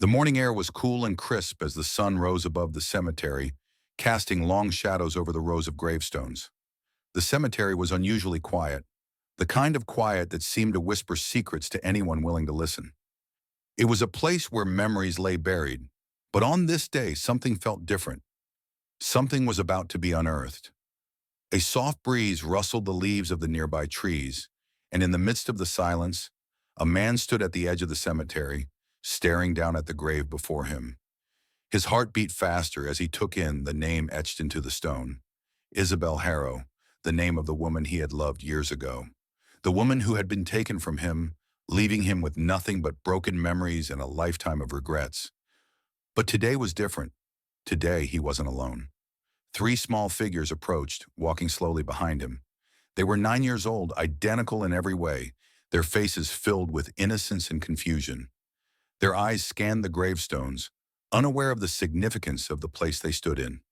The morning air was cool and crisp as the sun rose above the cemetery, casting long shadows over the rows of gravestones. The cemetery was unusually quiet, the kind of quiet that seemed to whisper secrets to anyone willing to listen. It was a place where memories lay buried, but on this day something felt different. Something was about to be unearthed. A soft breeze rustled the leaves of the nearby trees, and in the midst of the silence, a man stood at the edge of the cemetery, staring down at the grave before him. His heart beat faster as he took in the name etched into the stone. Isabel Harrow, the name of the woman he had loved years ago. The woman who had been taken from him, leaving him with nothing but broken memories and a lifetime of regrets. But today was different. Today he wasn't alone. Three small figures approached, walking slowly behind him. They were 9 years old, identical in every way, their faces filled with innocence and confusion. Their eyes scanned the gravestones, unaware of the significance of the place they stood in.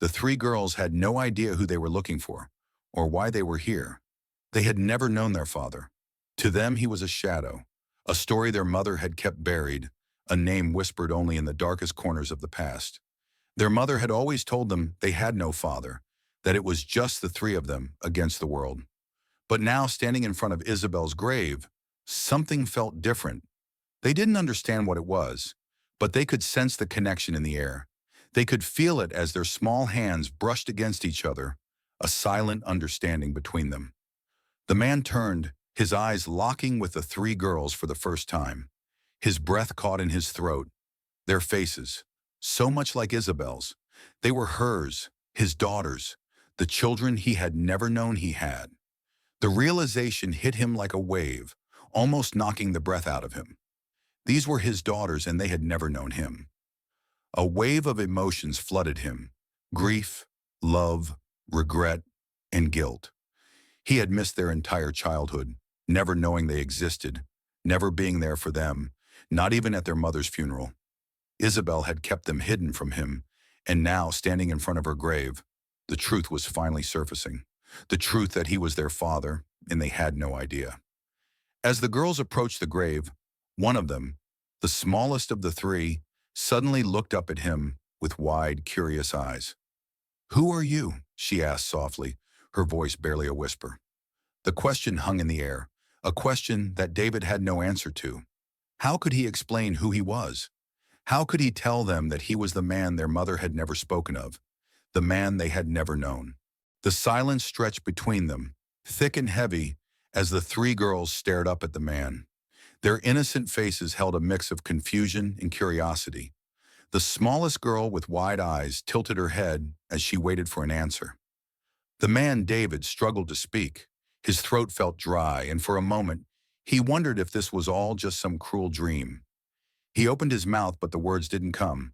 The three girls had no idea who they were looking for, or why they were here. They had never known their father. To them he was a shadow, a story their mother had kept buried, a name whispered only in the darkest corners of the past. Their mother had always told them they had no father, that it was just the three of them against the world. But now, standing in front of Isabel's grave, something felt different. They didn't understand what it was, but they could sense the connection in the air. They could feel it as their small hands brushed against each other, a silent understanding between them. The man turned, his eyes locking with the three girls for the first time. His breath caught in his throat. Their faces, so much like Isabel's. They were hers, his daughters, the children he had never known he had. The realization hit him like a wave, almost knocking the breath out of him. These were his daughters and they had never known him. A wave of emotions flooded him: grief, love, regret, and guilt. He had missed their entire childhood, never knowing they existed, never being there for them, not even at their mother's funeral. Isabel had kept them hidden from him, and now, standing in front of her grave, the truth was finally surfacing. The truth that he was their father, and they had no idea. As the girls approached the grave, one of them, the smallest of the three, suddenly looked up at him with wide, curious eyes. "Who are you?" she asked softly, her voice barely a whisper. The question hung in the air, a question that David had no answer to. How could he explain who he was? How could he tell them that he was the man their mother had never spoken of, the man they had never known? The silence stretched between them, thick and heavy, as the three girls stared up at the man. Their innocent faces held a mix of confusion and curiosity. The smallest girl with wide eyes tilted her head as she waited for an answer. The man, David, struggled to speak. His throat felt dry, and for a moment, he wondered if this was all just some cruel dream. He opened his mouth, but the words didn't come.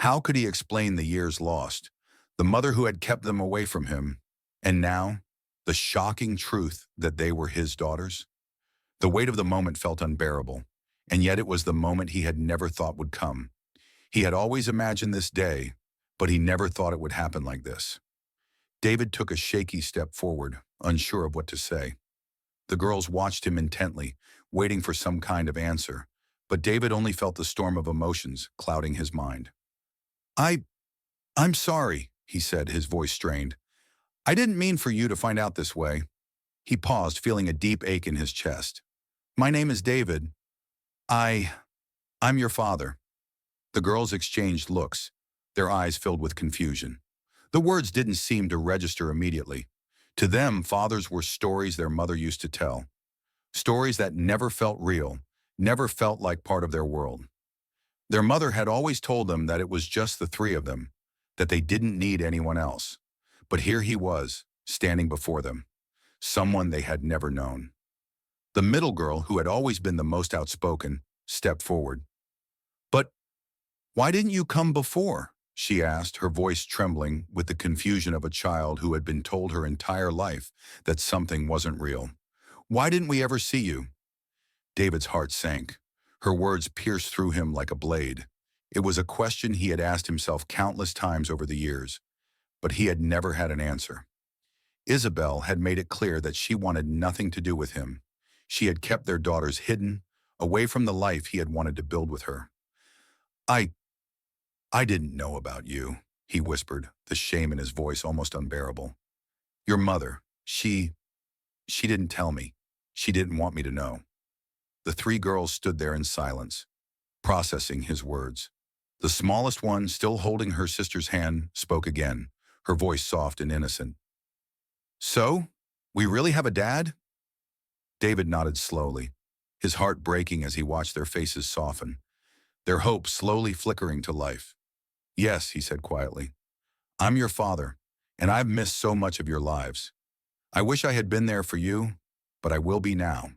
How could he explain the years lost, the mother who had kept them away from him, and now, the shocking truth that they were his daughters? The weight of the moment felt unbearable, and yet it was the moment he had never thought would come. He had always imagined this day, but he never thought it would happen like this. David took a shaky step forward, unsure of what to say. The girls watched him intently, waiting for some kind of answer, but David only felt the storm of emotions clouding his mind. I'm sorry," he said, his voice strained. "I didn't mean for you to find out this way." He paused, feeling a deep ache in his chest. "My name is David. I'm your father." The girls exchanged looks, their eyes filled with confusion. The words didn't seem to register immediately. To them, fathers were stories their mother used to tell. Stories that never felt real, never felt like part of their world. Their mother had always told them that it was just the three of them, that they didn't need anyone else. But here he was, standing before them, someone they had never known. The middle girl, who had always been the most outspoken, stepped forward. "But why didn't you come before?" she asked, her voice trembling with the confusion of a child who had been told her entire life that something wasn't real. "Why didn't we ever see you?" David's heart sank. Her words pierced through him like a blade. It was a question he had asked himself countless times over the years, but he had never had an answer. Isabel had made it clear that she wanted nothing to do with him. She had kept their daughters hidden, away from the life he had wanted to build with her. I, I didn't know about you, he whispered, the shame in his voice almost unbearable. Your mother, she didn't tell me. She didn't want me to know. The three girls stood there in silence, processing his words. The smallest one, still holding her sister's hand, spoke again, her voice soft and innocent. So, we really have a dad? David nodded slowly, his heart breaking as he watched their faces soften, their hope slowly flickering to life. Yes, he said quietly. I'm your father, and I've missed so much of your lives. I wish I had been there for you, but I will be now.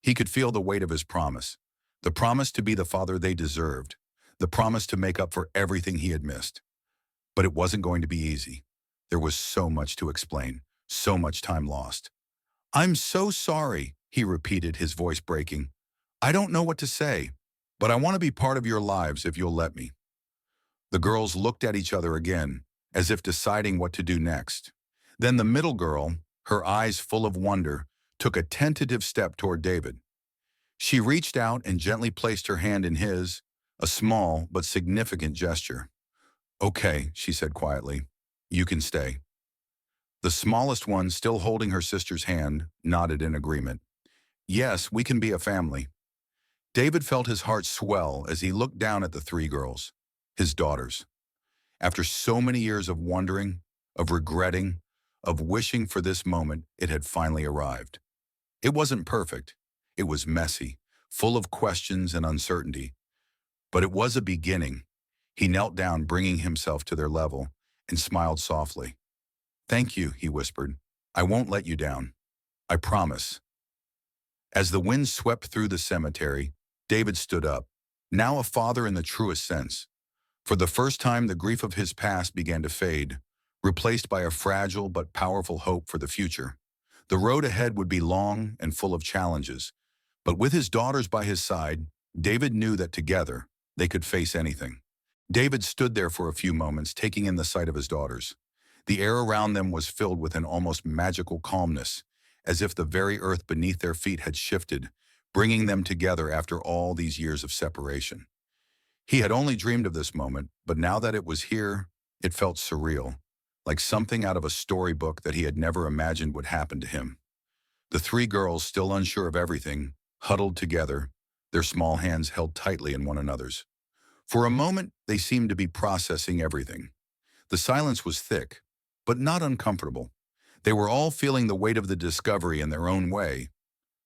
He could feel the weight of his promise, the promise to be the father they deserved, the promise to make up for everything he had missed. But it wasn't going to be easy. There was so much to explain, so much time lost. I'm so sorry, he repeated, his voice breaking. I don't know what to say, but I want to be part of your lives if you'll let me. The girls looked at each other again, as if deciding what to do next. Then the middle girl, her eyes full of wonder, took a tentative step toward David. She reached out and gently placed her hand in his, a small but significant gesture. Okay, she said quietly. You can stay. The smallest one, still holding her sister's hand, nodded in agreement. Yes, we can be a family. David felt his heart swell as he looked down at the three girls, his daughters. After so many years of wondering, of regretting, of wishing for this moment, it had finally arrived. It wasn't perfect. It was messy, full of questions and uncertainty. But it was a beginning. He knelt down, bringing himself to their level, and smiled softly. Thank you, he whispered. I won't let you down. I promise. As the wind swept through the cemetery, David stood up, now a father in the truest sense. For the first time, the grief of his past began to fade, replaced by a fragile but powerful hope for the future. The road ahead would be long and full of challenges, but with his daughters by his side, David knew that together, they could face anything. David stood there for a few moments, taking in the sight of his daughters. The air around them was filled with an almost magical calmness, as if the very earth beneath their feet had shifted, bringing them together after all these years of separation. He had only dreamed of this moment, but now that it was here, it felt surreal, like something out of a storybook that he had never imagined would happen to him. The three girls, still unsure of everything, huddled together, their small hands held tightly in one another's. For a moment, they seemed to be processing everything. The silence was thick, but not uncomfortable. They were all feeling the weight of the discovery in their own way,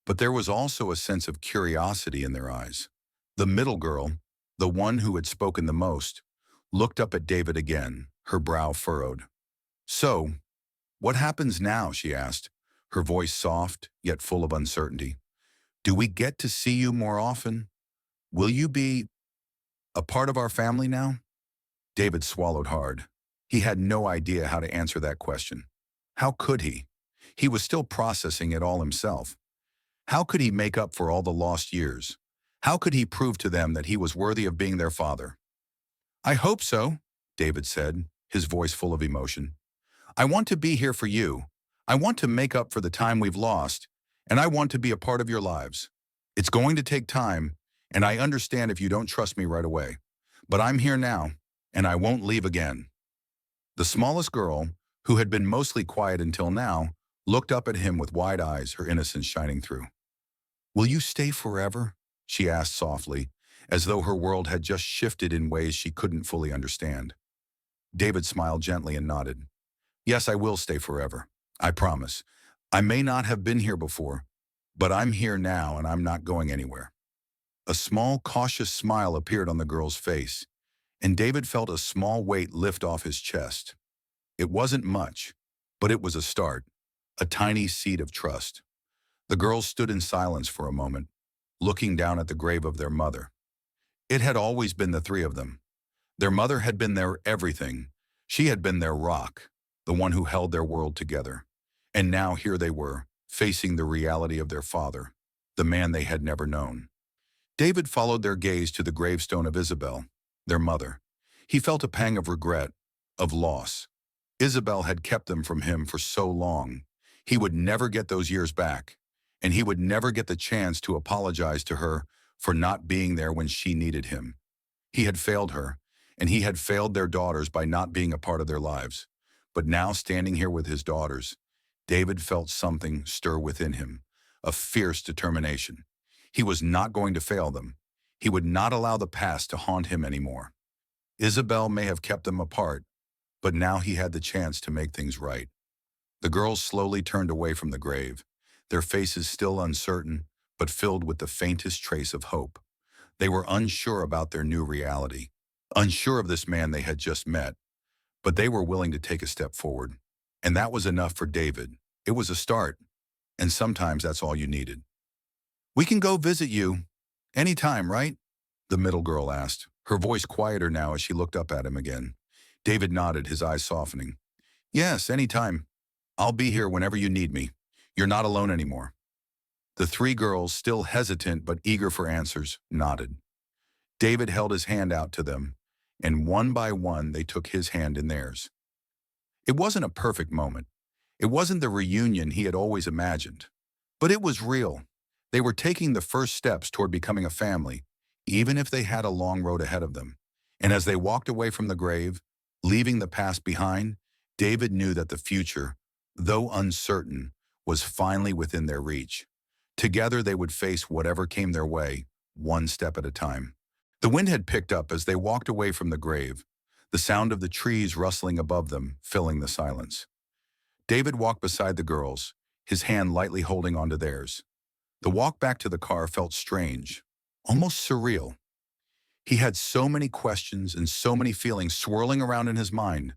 but there was also a sense of curiosity in their eyes. The middle girl, the one who had spoken the most, looked up at David again, her brow furrowed. So, what happens now, she asked, her voice soft yet full of uncertainty. Do we get to see you more often? Will you be a part of our family now? David swallowed hard. He had no idea how to answer that question. How could he? He was still processing it all himself. How could he make up for all the lost years? How could he prove to them that he was worthy of being their father? I hope so, David said, his voice full of emotion. I want to be here for you. I want to make up for the time we've lost, and I want to be a part of your lives. It's going to take time, and I understand if you don't trust me right away. But I'm here now, and I won't leave again. The smallest girl, who had been mostly quiet until now, looked up at him with wide eyes, her innocence shining through. Will you stay forever? She asked softly, as though her world had just shifted in ways she couldn't fully understand. David smiled gently and nodded. Yes, I will stay forever. I promise. I may not have been here before, but I'm here now and I'm not going anywhere. A small, cautious smile appeared on the girl's face, and David felt a small weight lift off his chest. It wasn't much, but it was a start, a tiny seed of trust. The girls stood in silence for a moment, looking down at the grave of their mother. It had always been the three of them. Their mother had been their everything. She had been their rock, the one who held their world together. And now here they were, facing the reality of their father, the man they had never known. David followed their gaze to the gravestone of Isabel, their mother. He felt a pang of regret, of loss. Isabel had kept them from him for so long. He would never get those years back, and he would never get the chance to apologize to her for not being there when she needed him. He had failed her, and he had failed their daughters by not being a part of their lives. But now, standing here with his daughters, David felt something stir within him, a fierce determination. He was not going to fail them. He would not allow the past to haunt him anymore. Isabel may have kept them apart, but now he had the chance to make things right. The girls slowly turned away from the grave, their faces still uncertain, but filled with the faintest trace of hope. They were unsure about their new reality, unsure of this man they had just met, but they were willing to take a step forward. And that was enough for David. It was a start, and sometimes that's all you needed. "We can go visit you anytime, right?" the middle girl asked, her voice quieter now as she looked up at him again. David nodded, his eyes softening. "Yes, anytime. I'll be here whenever you need me. You're not alone anymore." The three girls, still hesitant but eager for answers, nodded. David held his hand out to them, and one by one they took his hand in theirs. It wasn't a perfect moment. It wasn't the reunion he had always imagined. But it was real. They were taking the first steps toward becoming a family, even if they had a long road ahead of them. And as they walked away from the grave, leaving the past behind, David knew that the future, though uncertain, was finally within their reach. Together they would face whatever came their way, one step at a time. The wind had picked up as they walked away from the grave, the sound of the trees rustling above them, filling the silence. David walked beside the girls, his hand lightly holding onto theirs. The walk back to the car felt strange, almost surreal. He had so many questions and so many feelings swirling around in his mind,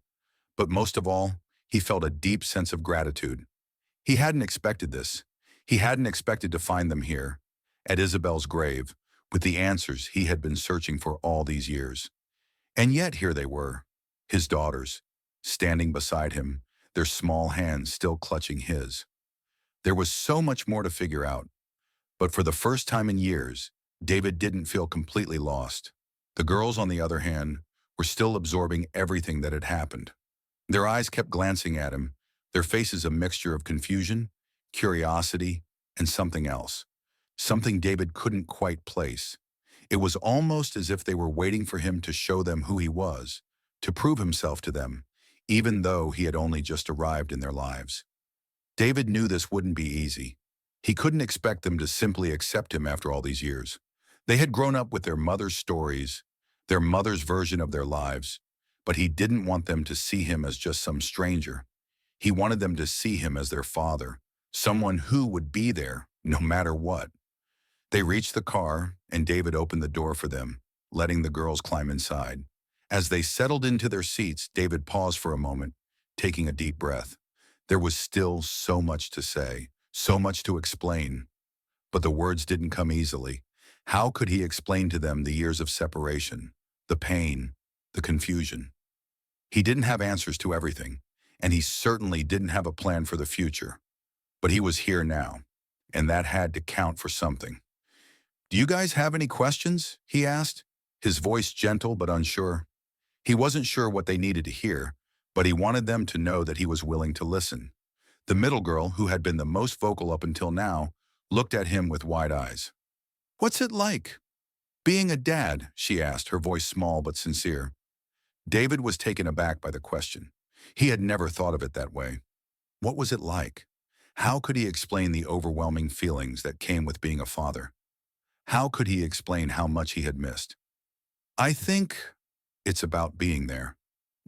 but most of all, he felt a deep sense of gratitude. He hadn't expected this. He hadn't expected to find them here, at Isabel's grave, with the answers he had been searching for all these years. And yet here they were, his daughters, standing beside him, their small hands still clutching his. There was so much more to figure out, but for the first time in years, David didn't feel completely lost. The girls, on the other hand, were still absorbing everything that had happened. Their eyes kept glancing at him, their faces a mixture of confusion, curiosity, and something else. Something David couldn't quite place. It was almost as if they were waiting for him to show them who he was, to prove himself to them, even though he had only just arrived in their lives. David knew this wouldn't be easy. He couldn't expect them to simply accept him after all these years. They had grown up with their mother's stories, their mother's version of their lives, but he didn't want them to see him as just some stranger. He wanted them to see him as their father, someone who would be there no matter what. They reached the car, and David opened the door for them, letting the girls climb inside. As they settled into their seats, David paused for a moment, taking a deep breath. There was still so much to say, so much to explain, but the words didn't come easily. How could he explain to them the years of separation, the pain, the confusion? He didn't have answers to everything, and he certainly didn't have a plan for the future. But he was here now, and that had to count for something. "Do you guys have any questions?" he asked, his voice gentle but unsure. He wasn't sure what they needed to hear, but he wanted them to know that he was willing to listen. The middle girl, who had been the most vocal up until now, looked at him with wide eyes. "What's it like, being a dad?" she asked, her voice small but sincere. David was taken aback by the question. He had never thought of it that way. What was it like? How could he explain the overwhelming feelings that came with being a father? How could he explain how much he had missed? "I think it's about being there,"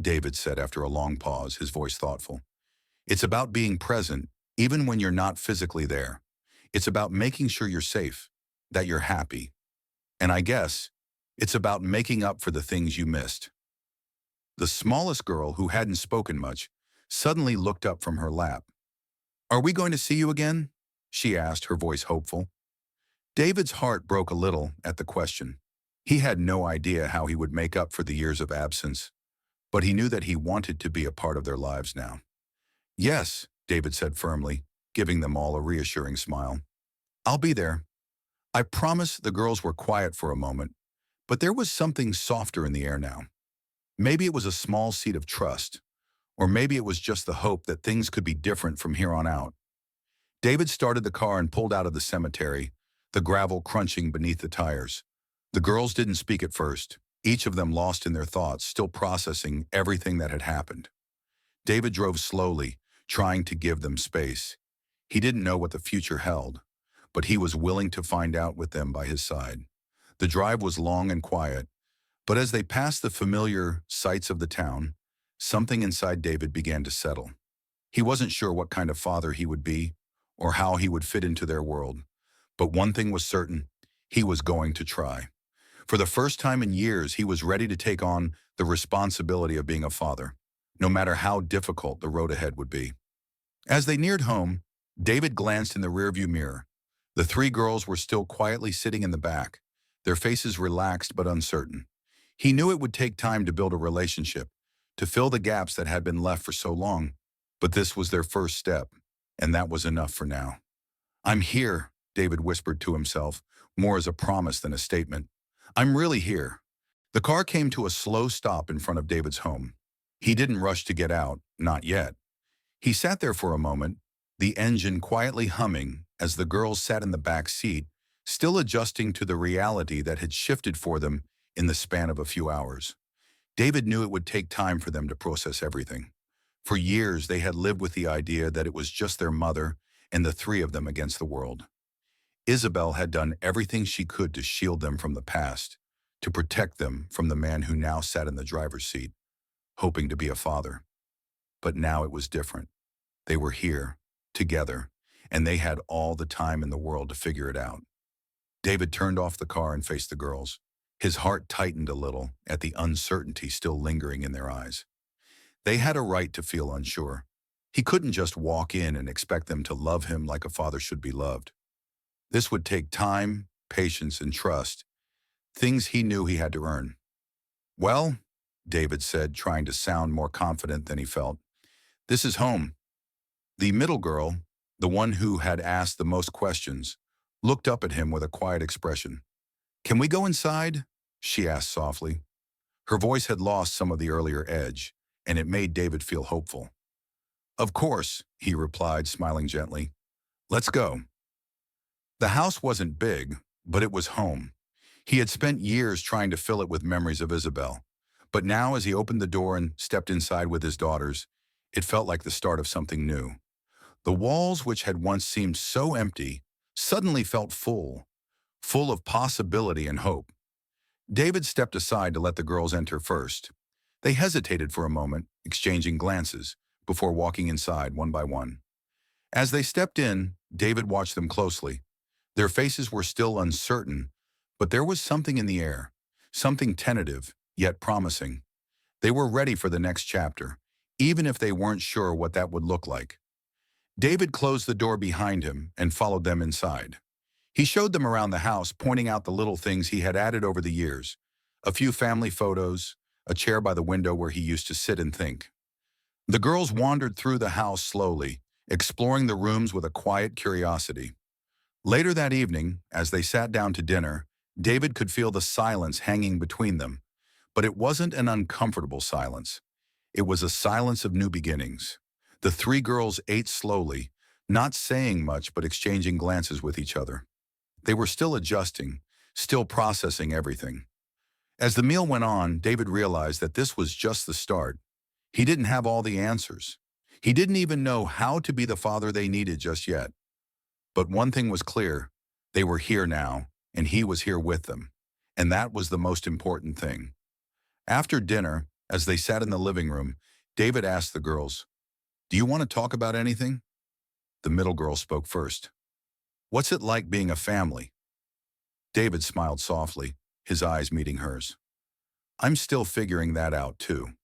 David said after a long pause, his voice thoughtful. "It's about being present, even when you're not physically there. It's about making sure you're safe, that you're happy. And I guess it's about making up for the things you missed." The smallest girl, who hadn't spoken much, suddenly looked up from her lap. "Are we going to see you again?" she asked, her voice hopeful. David's heart broke a little at the question. He had no idea how he would make up for the years of absence, but he knew that he wanted to be a part of their lives now. "Yes," David said firmly, giving them all a reassuring smile. "I'll be there." "I promise." The girls were quiet for a moment, but there was something softer in the air now. Maybe it was a small seed of trust, or maybe it was just the hope that things could be different from here on out. David started the car and pulled out of the cemetery, the gravel crunching beneath the tires. The girls didn't speak at first. each of them lost in their thoughts, still processing everything that had happened. David drove slowly, trying to give them space. He didn't know what the future held, but he was willing to find out with them by his side. The drive was long and quiet, but as they passed the familiar sights of the town, something inside David began to settle. He wasn't sure what kind of father he would be or how he would fit into their world, but one thing was certain: he was going to try. For the first time in years, he was ready to take on the responsibility of being a father, no matter how difficult the road ahead would be. As they neared home, David glanced in the rearview mirror. The three girls were still quietly sitting in the back, their faces relaxed but uncertain. He knew it would take time to build a relationship, to fill the gaps that had been left for so long, but this was their first step, and that was enough for now. "I'm here," David whispered to himself, more as a promise than a statement. "I'm really here." The car came to a slow stop in front of David's home. He didn't rush to get out, not yet. He sat there for a moment, the engine quietly humming as the girls sat in the back seat, still adjusting to the reality that had shifted for them in the span of a few hours. David knew it would take time for them to process everything. For years, they had lived with the idea that it was just their mother and the three of them against the world. Isabel had done everything she could to shield them from the past, to protect them from the man who now sat in the driver's seat, hoping to be a father. But now it was different. They were here, together, and they had all the time in the world to figure it out. David turned off the car and faced the girls. His heart tightened a little at the uncertainty still lingering in their eyes. They had a right to feel unsure. He couldn't just walk in and expect them to love him like a father should be loved. This would take time, patience, and trust, things he knew he had to earn. "Well," David said, trying to sound more confident than he felt, "this is home." The middle girl, the one who had asked the most questions, looked up at him with a quiet expression. "Can we go inside?" she asked softly. Her voice had lost some of the earlier edge, and it made David feel hopeful. "Of course," he replied, smiling gently. "Let's go." The house wasn't big, but it was home. He had spent years trying to fill it with memories of Isabel, but now as he opened the door and stepped inside with his daughters, it felt like the start of something new. The walls, which had once seemed so empty, suddenly felt full of possibility and hope. David stepped aside to let the girls enter first. They hesitated for a moment, exchanging glances, before walking inside one by one. As they stepped in, David watched them closely. Their faces were still uncertain, but there was something in the air, something tentative, yet promising. They were ready for the next chapter, even if they weren't sure what that would look like. David closed the door behind him and followed them inside. He showed them around the house, pointing out the little things he had added over the years: a few family photos, a chair by the window where he used to sit and think. The girls wandered through the house slowly, exploring the rooms with a quiet curiosity. Later that evening, as they sat down to dinner, David could feel the silence hanging between them. But it wasn't an uncomfortable silence. It was a silence of new beginnings. The three girls ate slowly, not saying much but exchanging glances with each other. They were still adjusting, still processing everything. As the meal went on, David realized that this was just the start. He didn't have all the answers. He didn't even know how to be the father they needed just yet. But one thing was clear: they were here now, and he was here with them. And that was the most important thing. After dinner, as they sat in the living room, David asked the girls, "Do you want to talk about anything?" The middle girl spoke first. "What's it like being a family?" David smiled softly, his eyes meeting hers. "I'm still figuring that out too.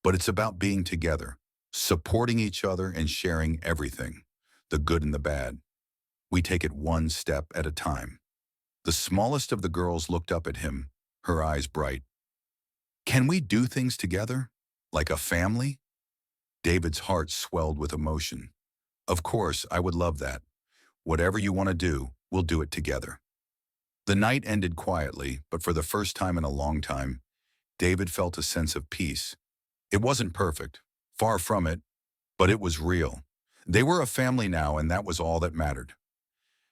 But it's about being together, supporting each other and sharing everything, the good and the bad. We take it one step at a time." The smallest of the girls looked up at him, her eyes bright. "Can we do things together? Like a family?" David's heart swelled with emotion. "Of course, I would love that. Whatever you want to do, we'll do it together." The night ended quietly, but for the first time in a long time, David felt a sense of peace. It wasn't perfect, far from it, but it was real. They were a family now, and that was all that mattered.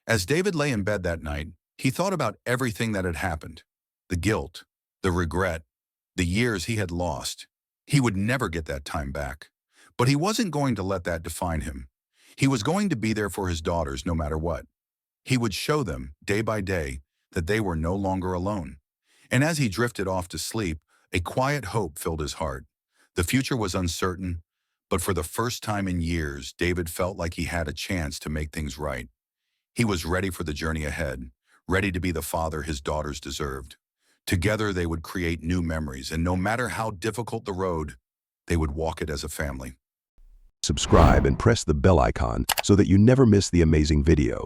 As David lay in bed that night, he thought about everything that had happened: the guilt, The regret, the years he had lost. He would never get that time back. But he wasn't going to let that define him. He was going to be there for his daughters no matter what. He would show them, day by day, that they were no longer alone. And as he drifted off to sleep, a quiet hope filled his heart. The future was uncertain, but for the first time in years, David felt like he had a chance to make things right. He was ready for the journey ahead, ready to be the father his daughters deserved. Together they would create new memories, and no matter how difficult the road, they would walk it as a family. Subscribe and press the bell icon so that you never miss the amazing video.